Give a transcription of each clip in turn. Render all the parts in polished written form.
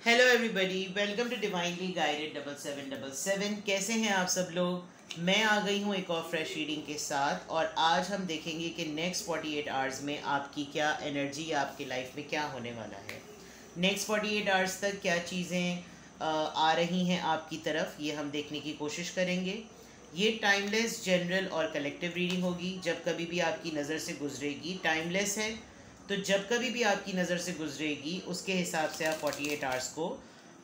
Hello everybody, welcome to divinely guided 7777। कैसे हैं आप सब लोग। मैं आ गई हूँ एक और फ्रेश रीडिंग के साथ, और आज हम देखेंगे कि नेक्स्ट 48 आवर्स में आपकी क्या एनर्जी, आपकी लाइफ में क्या होने वाला है। नेक्स्ट 48 आवर्स तक क्या चीज़ें आ रही हैं आपकी तरफ, ये हम देखने की कोशिश करेंगे। ये टाइमलेस, जनरल और कलेक्टिव रीडिंग होगी। जब कभी भी आपकी नज़र से गुजरेगी, टाइमलेस है, तो जब कभी भी आपकी नज़र से गुजरेगी उसके हिसाब से आप 48 आवर्स को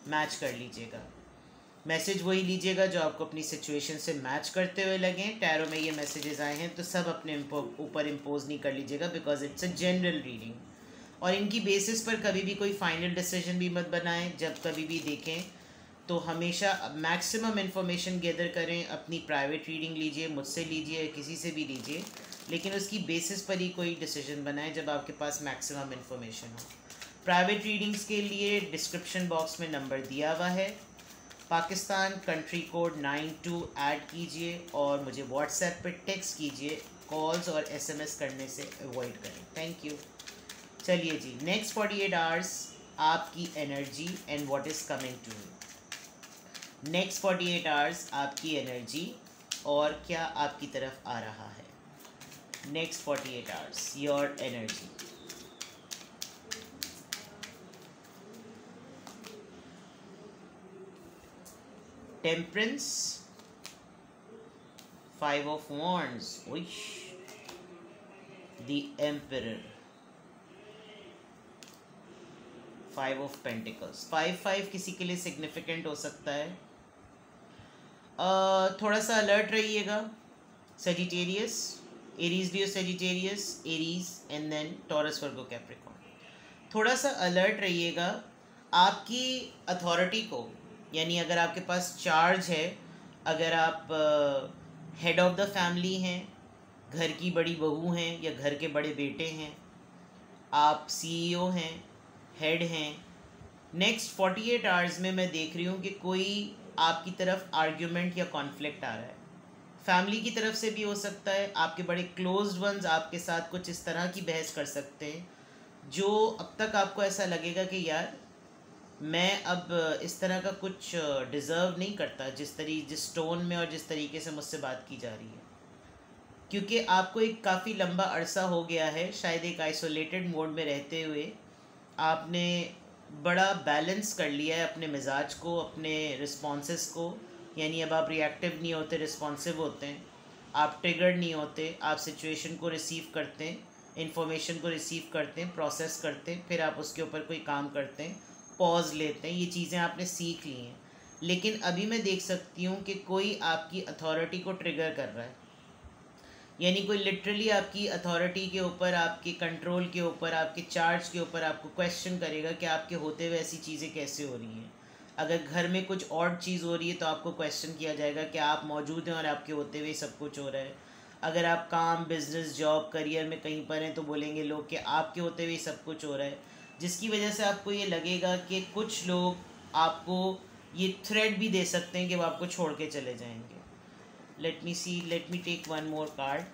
मैच कर लीजिएगा। मैसेज वही लीजिएगा जो आपको अपनी सिचुएशन से मैच करते हुए लगें। टैरो में ये मैसेजेस आए हैं तो सब अपने ऊपर इम्पोज नहीं कर लीजिएगा, because it's a general reading. और इनकी बेसिस पर कभी भी कोई फाइनल डिसीजन भी मत बनाएं। जब कभी भी देखें तो हमेशा मैक्सिमम इन्फॉर्मेशन गैदर करें। अपनी प्राइवेट रीडिंग लीजिए, मुझसे लीजिए, किसी से भी लीजिए, लेकिन उसकी बेसिस पर ही कोई डिसीजन बनाएं जब आपके पास मैक्सिमम इन्फॉर्मेशन हो। प्राइवेट रीडिंग्स के लिए डिस्क्रिप्शन बॉक्स में नंबर दिया हुआ है। पाकिस्तान कंट्री कोड 92 ऐड कीजिए और मुझे व्हाट्सएप पे टेक्स्ट कीजिए। कॉल्स और एसएमएस करने से अवॉइड करें। Thank you. चलिए जी, नेक्स्ट 48 आवर्स आपकी energy and what is coming to you. Next 48 hours आपकी एनर्जी और क्या आपकी तरफ आ रहा है। Next 48 hours your energy. Temperance, 5 of wands, wish, the emperor, 5 of pentacles. 5 किसी के लिए सिग्निफिकेंट हो सकता है। थोड़ा सा अलर्ट रहिएगा। Sagittarius, Aries Leo Sagittarius, Aries and then Taurus Virgo Capricorn. थोड़ा सा अलर्ट रहिएगा आपकी अथॉरिटी को, यानी अगर आपके पास चार्ज है, अगर आप हेड ऑफ द फैमिली हैं, घर की बड़ी बहू हैं या घर के बड़े बेटे हैं, आप सीईओ हैं, हेड हैं, नेक्स्ट 48 आवर्स में मैं देख रही हूँ कि कोई आपकी तरफ आर्ग्यूमेंट या कॉन्फ्लिक्ट आ रहा है। फैमिली की तरफ से भी हो सकता है। आपके बड़े क्लोज्ड वंस आपके साथ कुछ इस तरह की बहस कर सकते हैं जो अब तक आपको ऐसा लगेगा कि यार मैं अब इस तरह का कुछ डिज़र्व नहीं करता, जिस टोन में और जिस तरीके से मुझसे बात की जा रही है। क्योंकि आपको एक काफ़ी लंबा अरसा हो गया है, शायद एक आइसोलेटेड मोड में रहते हुए आपने बड़ा बैलेंस कर लिया है अपने मिजाज को, अपने रिस्पॉन्सेस को। यानी अब आप रिएक्टिव नहीं होते, रिस्पॉन्सिव होते हैं। आप ट्रिगर्ड नहीं होते, आप सिचुएशन को रिसीव करते हैं, इन्फॉर्मेशन को रिसीव करते हैं, प्रोसेस करते हैं, फिर आप उसके ऊपर कोई काम करते हैं, पॉज लेते हैं। ये चीज़ें आपने सीख ली हैं। लेकिन अभी मैं देख सकती हूँ कि कोई आपकी अथॉरिटी को ट्रिगर कर रहा है, यानी कोई लिटरली आपकी अथॉरिटी के ऊपर, आपके कंट्रोल के ऊपर, आपके चार्ज के ऊपर आपको क्वेश्चन करेगा कि आपके होते हुए ऐसी चीज़ें कैसे हो रही हैं। अगर घर में कुछ और चीज़ हो रही है तो आपको क्वेश्चन किया जाएगा कि आप मौजूद हैं और आपके होते हुए सब कुछ हो रहा है। अगर आप काम, बिजनेस, जॉब, करियर में कहीं पर हैं तो बोलेंगे लोग कि आपके होते हुए सब कुछ हो रहा है, जिसकी वजह से आपको ये लगेगा कि कुछ लोग आपको ये थ्रेट भी दे सकते हैं कि वो आपको छोड़ के चले जाएंगे। Let me take one more card.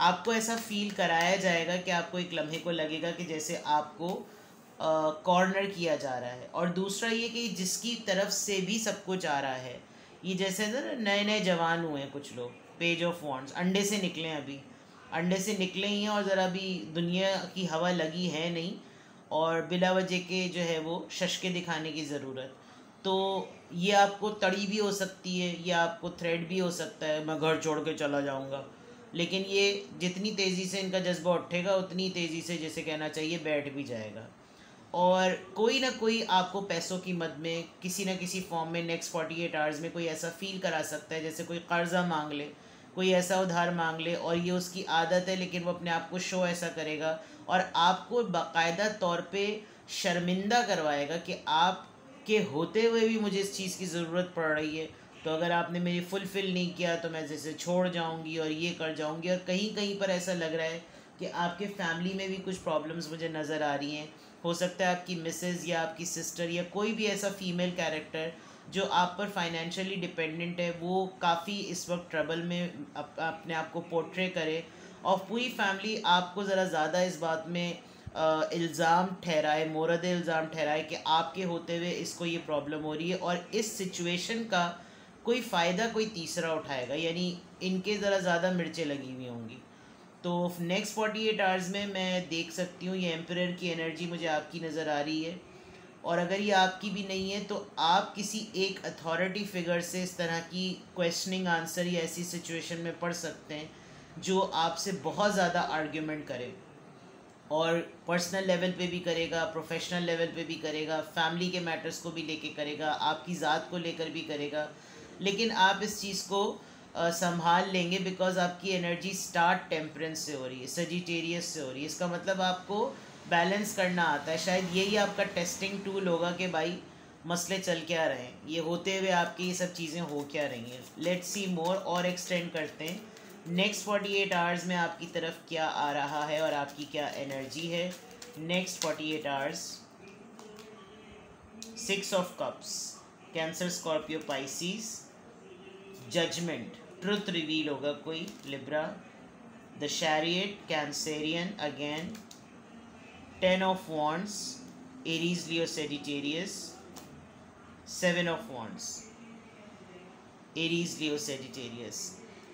आपको ऐसा फील कराया जाएगा कि आपको एक लम्हे को लगेगा कि जैसे आपको कॉर्नर किया जा रहा है। और दूसरा ये कि जिसकी तरफ से भी सब कुछ आ रहा है, ये जैसे ना नए नए जवान हुए हैं कुछ लोग, पेज ऑफ वॉन्ड्स, अंडे से निकले हैं, अभी अंडे से निकले ही हैं और ज़रा भी दुनिया की हवा लगी है नहीं, और बिला वजह के जो है वो शशके दिखाने की ज़रूरत। तो ये आपको तड़ी भी हो सकती है, ये आपको थ्रेड भी हो सकता है, मैं घर छोड़ के चला जाऊँगा। लेकिन ये जितनी तेज़ी से इनका जज्बा उठेगा उतनी तेज़ी से, जैसे कहना चाहिए, बैठ भी जाएगा। और कोई ना कोई आपको पैसों की मद में किसी न किसी फॉर्म में नेक्स्ट 48 आवर्स में कोई ऐसा फील करा सकता है जैसे कोई कर्जा मांग ले, कोई ऐसा उधार मांग ले, और ये उसकी आदत है, लेकिन वो अपने आप को शो ऐसा करेगा और आपको बाकायदा तौर पे शर्मिंदा करवाएगा कि आपके होते हुए भी मुझे इस चीज़ की ज़रूरत पड़ रही है, तो अगर आपने मेरी फुलफ़िल नहीं किया तो मैं जैसे छोड़ जाऊंगी और ये कर जाऊंगी। और कहीं कहीं पर ऐसा लग रहा है कि आपके फैमिली में भी कुछ प्रॉब्लम्स मुझे नज़र आ रही हैं। हो सकता है आपकी मिसेज़ या आपकी सिस्टर या कोई भी ऐसा फीमेल कैरेक्टर जो आप पर फाइनेंशियली डिपेंडेंट है, वो काफ़ी इस वक्त ट्रबल में अपने आप को पोर्ट्रे करे, और पूरी फैमिली आपको ज़रा ज़्यादा इस बात में इल्ज़ाम ठहराए, मोरद इल्ज़ाम ठहराए कि आपके होते हुए इसको ये प्रॉब्लम हो रही है, और इस सिचुएशन का कोई फ़ायदा कोई तीसरा उठाएगा, यानी इनके ज़रा ज़्यादा मिर्चें लगी हुई होंगी। तो नेक्स्ट 48 आवर्स में मैं देख सकती हूँ ये एम्परर की एनर्जी मुझे आपकी नज़र आ रही है, और अगर ये आपकी भी नहीं है तो आप किसी एक अथॉरिटी फिगर से इस तरह की क्वेश्चनिंग आंसर या ऐसी सिचुएशन में पढ़ सकते हैं जो आपसे बहुत ज़्यादा आर्ग्यूमेंट करे, और पर्सनल लेवल पे भी करेगा, प्रोफेशनल लेवल पे भी करेगा, फैमिली के मैटर्स को भी लेके करेगा, आपकी ज़ात को लेकर भी करेगा। लेकिन आप इस चीज़ को संभाल लेंगे बिकॉज आपकी एनर्जी स्टार्ट टेम्परेंस से हो रही है, सजिटेरियस से हो रही है। इसका मतलब आपको बैलेंस करना आता है। शायद यही आपका टेस्टिंग टूल होगा कि भाई मसले चल क्या रहे हैं, ये होते हुए आपकी ये सब चीज़ें हो क्या रही हैं। लेट्स सी मोर, और एक्सटेंड करते हैं नेक्स्ट 48 आवर्स में आपकी तरफ क्या आ रहा है और आपकी क्या एनर्जी है। Next 48 hours, 6 of cups, cancer, Scorpio, Pisces, judgement, truth reveal होगा कोई, Libra, the chariot, Cancerian again, 10 of wands, Aries, Leo, Sagittarius, 7 of wands, Aries, Leo, Sagittarius.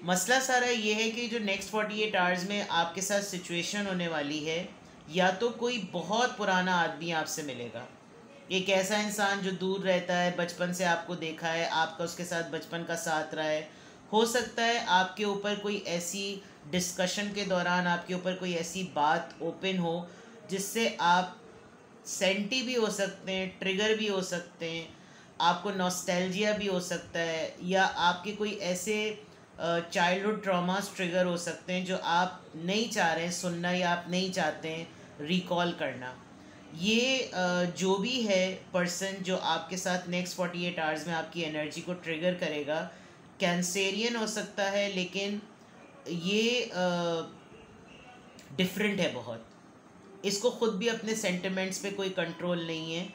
मसला सारा ये है कि जो नेक्स्ट 48 आवर्स में आपके साथ सिचुएशन होने वाली है, या तो कोई बहुत पुराना आदमी आपसे मिलेगा, एक ऐसा इंसान जो दूर रहता है, बचपन से आपको देखा है, आपका उसके साथ बचपन का साथ रहा है। हो सकता है आपके ऊपर कोई ऐसी डिस्कशन के दौरान आपके ऊपर कोई ऐसी बात ओपन हो जिससे आप सेंटी भी हो सकते हैं, ट्रिगर भी हो सकते हैं, आपको नॉस्टैल्जिया भी हो सकता है, या आपके कोई ऐसे चाइल्डहुड ट्रॉमास ट्रिगर हो सकते हैं जो आप नहीं चाह रहे हैं सुनना, या आप नहीं चाहते हैं रिकॉल करना। ये जो भी है पर्सन जो आपके साथ नेक्स्ट 48 आवर्स में आपकी एनर्जी को ट्रिगर करेगा, कैंसेरियन हो सकता है, लेकिन ये डिफरेंट है बहुत। इसको ख़ुद भी अपने सेंटिमेंट्स पे कोई कंट्रोल नहीं है,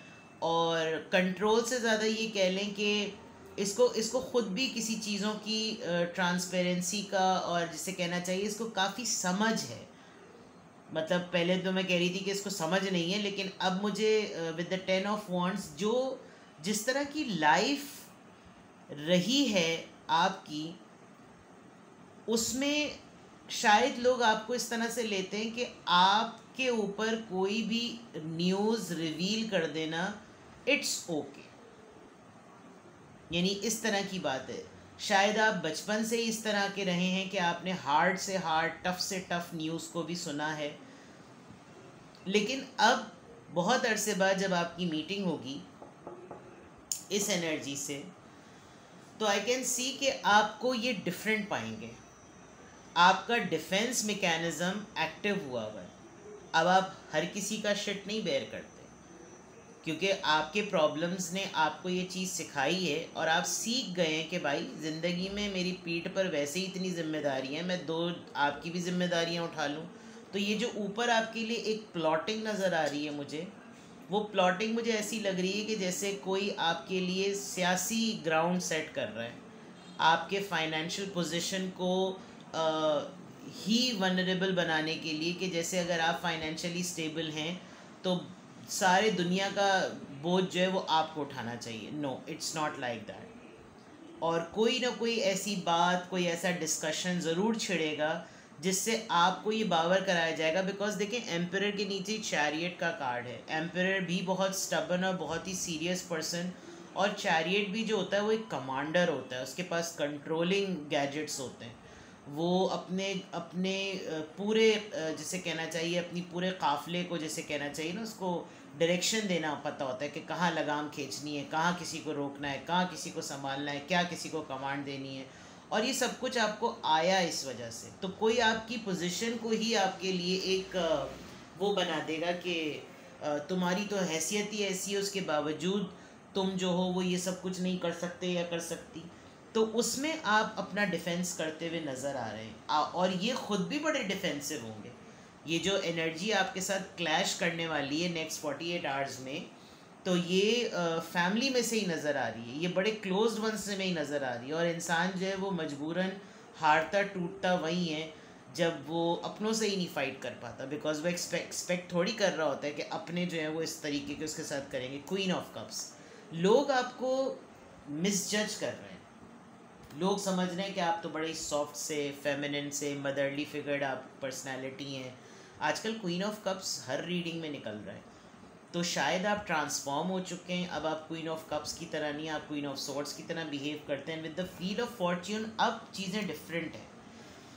और कंट्रोल से ज़्यादा ये कह लें कि इसको ख़ुद भी किसी चीज़ों की ट्रांसपेरेंसी का, और जिसे कहना चाहिए इसको काफ़ी समझ है। मतलब पहले तो मैं कह रही थी कि इसको समझ नहीं है, लेकिन अब मुझे विद द 10 ऑफ वॉन्ड्स, जो जिस तरह की लाइफ रही है आपकी, उसमें शायद लोग आपको इस तरह से लेते हैं कि आपके ऊपर कोई भी न्यूज़ रिवील कर देना इट्स ओके, यानी इस तरह की बात है। शायद आप बचपन से ही इस तरह के रहे हैं कि आपने हार्ड से हार्ड, टफ़ से टफ़ न्यूज़ को भी सुना है, लेकिन अब बहुत अरसे बाद जब आपकी मीटिंग होगी इस एनर्जी से, तो आई कैन सी कि आपको ये डिफरेंट पाएंगे। आपका डिफेंस मैकेनिज़्म एक्टिव हुआ है। अब आप हर किसी का शिट नहीं बेयर करते, क्योंकि आपके प्रॉब्लम्स ने आपको ये चीज़ सिखाई है, और आप सीख गए हैं कि भाई ज़िंदगी में मेरी पीठ पर वैसे ही इतनी जिम्मेदारी है, मैं 2 आपकी भी जिम्मेदारियां उठा लूँ। तो ये जो ऊपर आपके लिए एक प्लॉटिंग नज़र आ रही है मुझे, वो प्लॉटिंग मुझे ऐसी लग रही है कि जैसे कोई आपके लिए सियासी ग्राउंड सेट कर रहा है, आपके फाइनेंशियल पोजीशन को ही वनरेबल बनाने के लिए, कि जैसे अगर आप फाइनेंशियली स्टेबल हैं तो सारे दुनिया का बोझ जो है वो आपको उठाना चाहिए। No, it's not like that. और कोई ना कोई ऐसी बात, कोई ऐसा डिस्कशन ज़रूर छिड़ेगा जिससे आपको ये बावर कराया जाएगा। बिकॉज देखें, एम्परर के नीचे चैरियट का कार्ड है। एम्परर भी बहुत स्टबर्न और बहुत ही सीरियस पर्सन, और चैरियट भी जो होता है वो एक कमांडर होता है, उसके पास कंट्रोलिंग गैजेट्स होते हैं। वो अपने अपने पूरे जिसे कहना चाहिए अपनी पूरे काफ़िले को, जैसे कहना चाहिए ना, उसको डायरेक्शन देना पता होता है कि कहाँ लगाम खींचनी है, कहाँ किसी को रोकना है, कहाँ किसी को संभालना है, क्या किसी को कमांड देनी है। और ये सब कुछ आपको आया इस वजह से। तो कोई आपकी पोजीशन को ही आपके लिए एक वो बना देगा कि तुम्हारी तो हैसियत ही ऐसी है, उसके बावजूद तुम जो हो वो ये सब कुछ नहीं कर सकते या कर सकती। तो उसमें आप अपना डिफेंस करते हुए नज़र आ रहे हैं, और ये ख़ुद भी बड़े डिफेंसिव होंगे। ये जो एनर्जी आपके साथ क्लैश करने वाली है नेक्स्ट 48 आवर्स में, तो ये फैमिली में से ही नज़र आ रही है, ये बड़े क्लोज्ड वंस में ही नज़र आ रही है। और इंसान जो है वो मजबूरन हारता टूटता वही है जब वो अपनों से ही नहीं फाइट कर पाता, बिकॉज वो एक्सपेक्ट थोड़ी कर रहा होता है कि अपने जो है वो इस तरीके के उसके साथ करेंगे। क्वीन ऑफ कप्स, लोग आपको मिसजज कर रहे हैं, लोग समझ रहे हैं कि आप तो बड़े सॉफ्ट से, फेमिनिन से, मदरली फिगर्ड आप पर्सनालिटी हैं। आजकल queen of cups her reading में निकल रहा है, तो शायद आप ट्रांसफॉर्म हो चुके हैं। अब आप क्वीन ऑफ कप्स की तरह नहीं, आप क्वीन ऑफ सॉर्ड्स की तरह बिहेव करते हैं with the feel of Fortune. अब चीज़ें डिफरेंट हैं,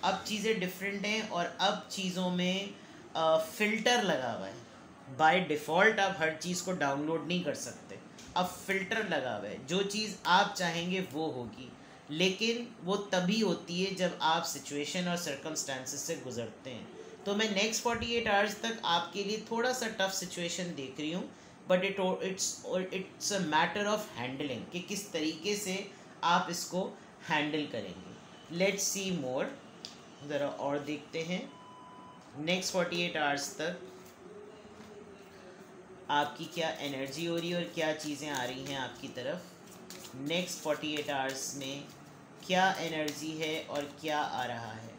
अब चीज़ें डिफरेंट हैं, और अब चीज़ों में फ़िल्टर लगा हुआ है। बाय डिफ़ॉल्ट आप हर चीज़ को डाउनलोड नहीं कर सकते, अब फ़िल्टर लगा हुआ है। जो चीज़ आप चाहेंगे वो होगी, लेकिन वो तभी होती है जब आप सिचुएशन और सर्कमस्टांसिस से गुजरते हैं। तो मैं नेक्स्ट 48 आवर्स तक आपके लिए थोड़ा सा टफ सिचुएशन देख रही हूँ, but it's a matter of handling, कि किस तरीके से आप इसको हैंडल करेंगे। लेट्स सी मोर, ज़रा और देखते हैं नेक्स्ट 48 आवर्स तक आपकी क्या एनर्जी हो रही है और क्या चीज़ें आ रही हैं आपकी तरफ। नेक्स्ट 48 आवर्स में क्या एनर्जी है और क्या आ रहा है।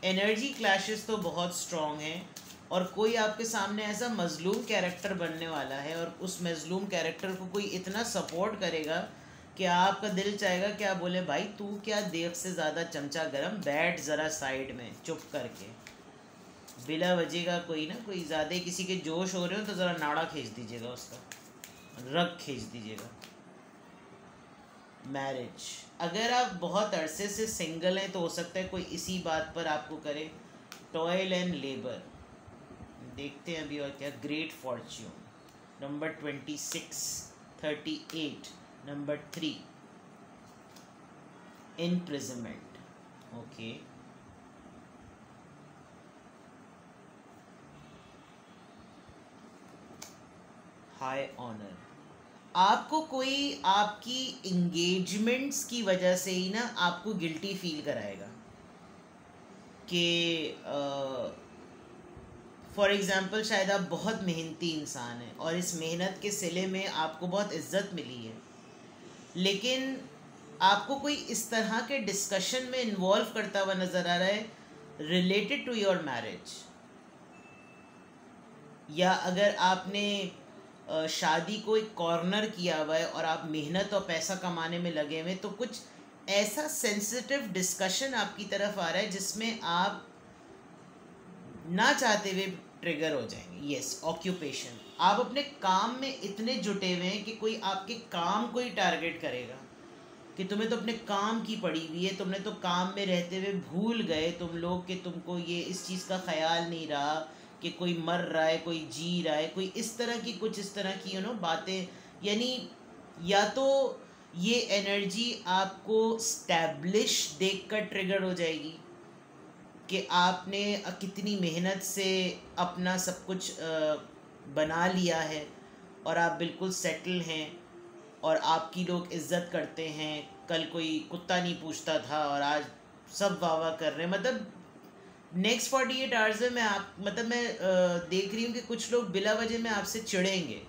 एनर्जी क्लैशेस तो बहुत स्ट्रॉन्ग हैं, और कोई आपके सामने ऐसा मजलूम कैरेक्टर बनने वाला है, और उस मजलूम कैरेक्टर को कोई इतना सपोर्ट करेगा कि आपका दिल चाहेगा कि आप बोले भाई तू क्या देख से ज़्यादा चमचा गरम, बैठ ज़रा साइड में चुप करके। बिला वजह का कोई ना कोई ज़्यादा किसी के जोश हो रहे हो तो ज़रा नाड़ा खींच दीजिएगा, उसका रग खींच दीजिएगा। मैरिज, अगर आप बहुत अरसे से सिंगल हैं तो हो सकता है कोई इसी बात पर आपको करे। टॉयल एंड लेबर, देखते हैं अभी और क्या। Great fortune, number 26, 38, number 3, imprisonment. Okay, high honour. आपको कोई आपकी इंगेजमेंट्स की वजह से ही ना आपको गिल्टी फील कराएगा कि फॉर एग्ज़ाम्पल शायद आप बहुत मेहनती इंसान हैं और इस मेहनत के सिले में आपको बहुत इज्जत मिली है, लेकिन आपको कोई इस तरह के डिस्कशन में इन्वॉल्व करता हुआ नज़र आ रहा है रिलेटेड टू योर मैरिज, या अगर आपने शादी को एक कॉर्नर किया हुआ है और आप मेहनत और पैसा कमाने में लगे हुए, तो कुछ ऐसा सेंसिटिव डिस्कशन आपकी तरफ आ रहा है जिसमें आप ना चाहते हुए ट्रिगर हो जाएंगे। यस, ऑक्यूपेशन, आप अपने काम में इतने जुटे हुए हैं कि कोई आपके काम को ही टारगेट करेगा कि तुम्हें तो अपने काम की पड़ी हुई है, तुमने तो काम में रहते हुए भूल गए तुम लोग कि तुमको ये इस चीज़ का ख्याल नहीं रहा कि कोई मर रहा है, कोई जी रहा है, कोई इस तरह की कुछ इस तरह की बातें। यानी या तो ये एनर्जी आपको स्टैब्लिश देखकर ट्रिगर हो जाएगी कि आपने कितनी मेहनत से अपना सब कुछ बना लिया है और आप बिल्कुल सेटल हैं और आपकी लोग इज़्ज़त करते हैं, कल कोई कुत्ता नहीं पूछता था और आज सब वाह वाह कर रहे हैं। मतलब नेक्स्ट 48 आवर्स में मैं देख रही हूँ कि कुछ लोग बिला वजह में आपसे चिढ़ेंगे,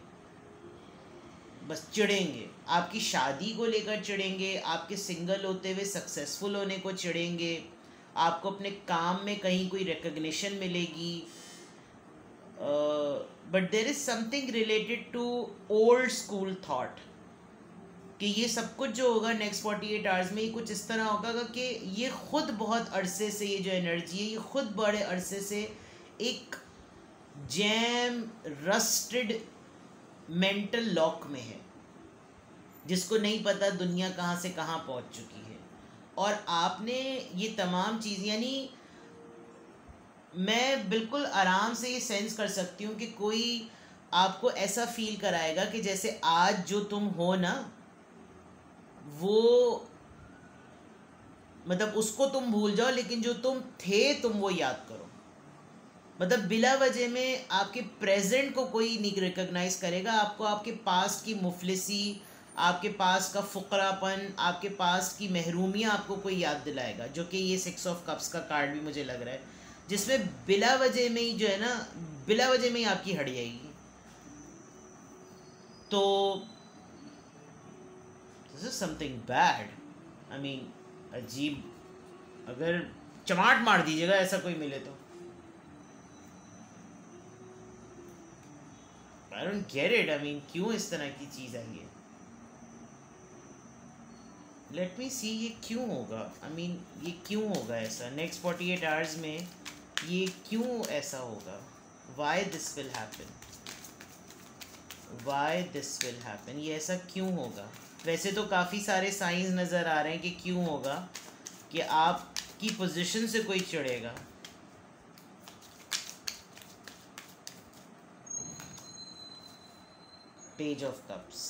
बस चिढ़ेंगे, आपकी शादी को लेकर चिढ़ेंगे, आपके सिंगल होते हुए सक्सेसफुल होने को चिढ़ेंगे, आपको अपने काम में कहीं कोई रिकग्निशन मिलेगी, but there is something related to old school thought कि ये सब कुछ जो होगा नेक्स्ट 48 आवर्स में, ये कुछ इस तरह होगा कि ये खुद बहुत अरसे से, ये जो एनर्जी है ये खुद बड़े अरसे से एक जैम रस्टेड मेंटल लॉक में है, जिसको नहीं पता दुनिया कहाँ से कहाँ पहुँच चुकी है। और आपने ये तमाम चीज़, यानी मैं बिल्कुल आराम से ये सेंस कर सकती हूँ कि कोई आपको ऐसा फील कराएगा कि जैसे आज जो तुम हो ना, वो मतलब उसको तुम भूल जाओ, लेकिन जो तुम थे तुम वो याद करो। मतलब बिला वजह में आपके प्रेजेंट को कोई नहीं रिकॉग्नाइज करेगा, आपको आपके पास्ट की मुफलिसी, आपके पास का फुकरापन, आपके पास की महरूमियाँ आपको कोई याद दिलाएगा, जो कि ये 6 ऑफ कप्स का कार्ड भी मुझे लग रहा है, जिसमें बिला वजह में ही जो है ना, बिला वजह में ही आपकी हट जाएगी। तो this is something bad, I mean अजीब अगर चमाट मार दीजिएगा ऐसा कोई मिले तो। I don't get it, I mean क्यों इस तरह की चीज़ आई है। लेट मी सी ये क्यों होगा, आई मीन ये क्यों होगा ऐसा नेक्स्ट 48 आवर्स में, ये क्यों ऐसा होगा, why this will happen, why this will happen, ये ऐसा क्यों होगा। वैसे तो काफ़ी सारे साइंस नज़र आ रहे हैं कि क्यों होगा, कि आपकी पोजीशन से कोई चिढ़ेगा। Page of cups,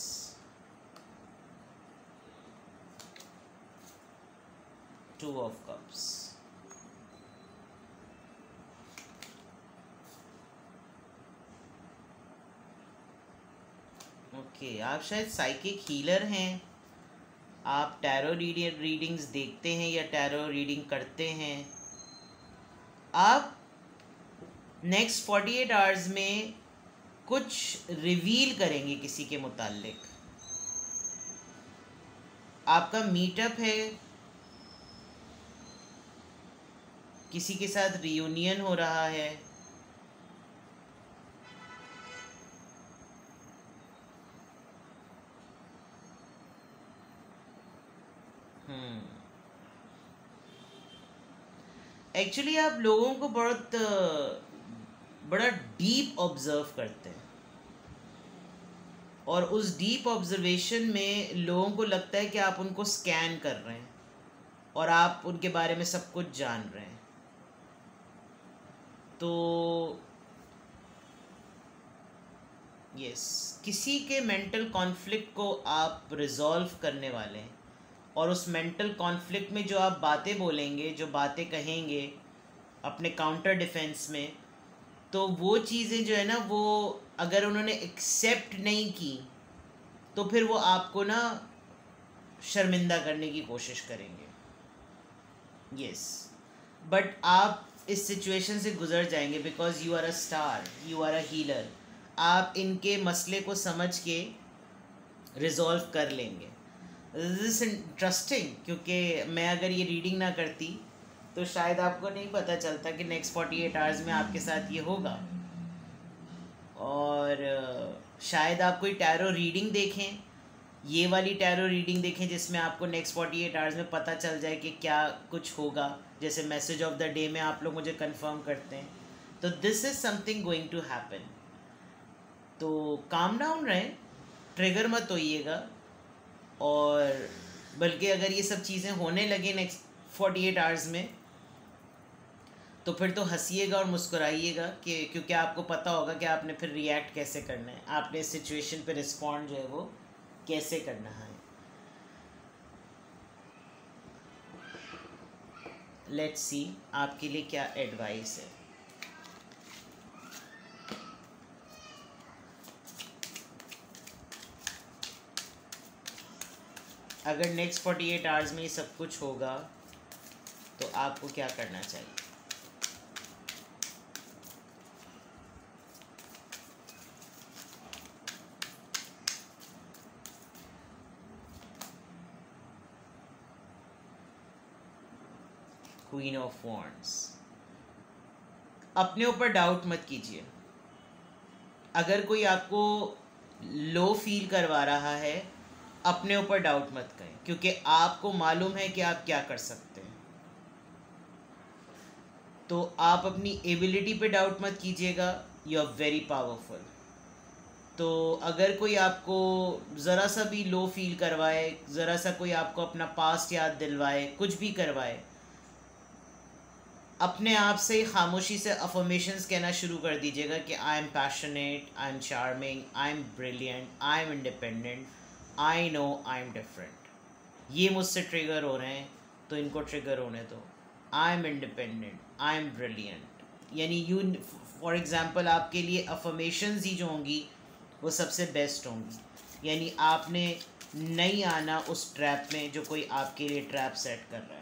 two of cups, okay आप शायद साइकिक हीलर हैं, आप टैरो रीडिंग्स देखते हैं या टैरो रीडिंग करते हैं। आप नेक्स्ट 48 आवर्स में कुछ रिवील करेंगे किसी के मुतालिक। आपका मीटअप है, किसी के साथ रियूनियन हो रहा है, एक्चुअली आप लोगों को बड़ा डीप ऑब्जर्व करते हैं, और उस डीप ऑब्जर्वेशन में लोगों को लगता है कि आप उनको स्कैन कर रहे हैं और आप उनके बारे में सब कुछ जान रहे हैं। तो यस, किसी के मेंटल कॉन्फ्लिक्ट को आप रिजॉल्व करने वाले हैं, और उस मेंटल कॉन्फ्लिक्ट में जो आप बातें बोलेंगे, जो बातें कहेंगे अपने काउंटर डिफेंस में, तो वो चीज़ें जो है ना, वो अगर उन्होंने एक्सेप्ट नहीं की तो फिर वो आपको ना शर्मिंदा करने की कोशिश करेंगे। यस, बट आप इस सिचुएशन से गुजर जाएंगे because you are a star, you are a healer. आप इनके मसले को समझ के रिजॉल्व कर लेंगे। दिस इज इंटरेस्टिंग, क्योंकि मैं अगर ये रीडिंग ना करती तो शायद आपको नहीं पता चलता कि नेक्स्ट 48 आवर्स में आपके साथ ये होगा। और शायद आप कोई टैरो रीडिंग देखें, ये वाली टैरो रीडिंग देखें जिसमें आपको नेक्स्ट 48 आवर्स में पता चल जाए कि क्या कुछ होगा, जैसे मैसेज ऑफ द डे में आप लोग मुझे कंफर्म करते हैं। तो this is something going to happen. तो काम डाउन रहें, ट्रिगर मत होइएगा, और बल्कि अगर ये सब चीज़ें होने लगे नेक्स्ट 48 आवर्स में तो फिर तो हंसीएगा और मुस्कुराइएगा, कि क्योंकि आपको पता होगा कि आपने फिर रिएक्ट कैसे करना है, आपने इस सिचुएशन पे रिस्पॉन्ड जो है वो कैसे करना है। लेट्स सी आपके लिए क्या एडवाइस है। अगर नेक्स्ट 48 आवर्स में ये सब कुछ होगा तो आपको क्या करना चाहिए। क्वीन ऑफ वॉन्ड्स, अपने ऊपर डाउट मत कीजिए। अगर कोई आपको लो फील करवा रहा है, अपने ऊपर डाउट मत करें, क्योंकि आपको मालूम है कि आप क्या कर सकते हैं। तो आप अपनी एबिलिटी पे डाउट मत कीजिएगा, यू आर वेरी पावरफुल। तो अगर कोई आपको ज़रा सा भी लो फील करवाए, ज़रा सा कोई आपको अपना पास्ट याद दिलवाए, कुछ भी करवाए, अपने आप से ही खामोशी से अफर्मेशंस कहना शुरू कर दीजिएगा कि I am passionate, I am charming, I am brilliant, I am independent, I know I am different. ये मुझसे ट्रिगर हो रहे हैं तो इनको ट्रिगर होने दो। I am independent, I am brilliant, यानी यू फॉर एग्ज़ाम्पल आपके लिए अफर्मेशंस ही जो होंगी वो सबसे बेस्ट होंगी। यानी आपने नहीं आना उस ट्रैप में जो कोई आपके लिए ट्रैप सेट कर रहा है।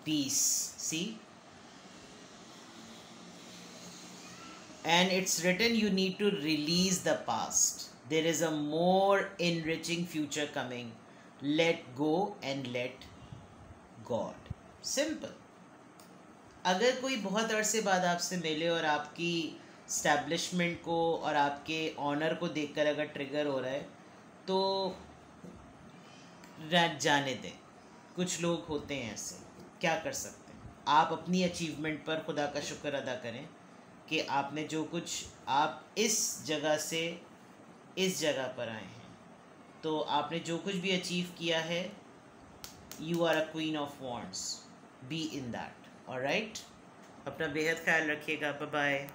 Peace, see, and it's written you need to release the past. There is a more enriching future coming. Let go and let God. Simple. अगर कोई बहुत अरसे बाद आपसे मिले और आपकी स्टैब्लिशमेंट को और आपके ऑनर को देखकर अगर ट्रिगर हो रहा है तो जाने दें। कुछ लोग होते हैं ऐसे, क्या कर सकते हैं। आप अपनी अचीवमेंट पर खुदा का शुक्र अदा करें कि आपने जो कुछ, आप इस जगह से इस जगह पर आए हैं, तो आपने जो कुछ भी अचीव किया है, you are a queen of wands, be in that. Alright, अपना बेहद ख्याल रखिएगा। Bye bye.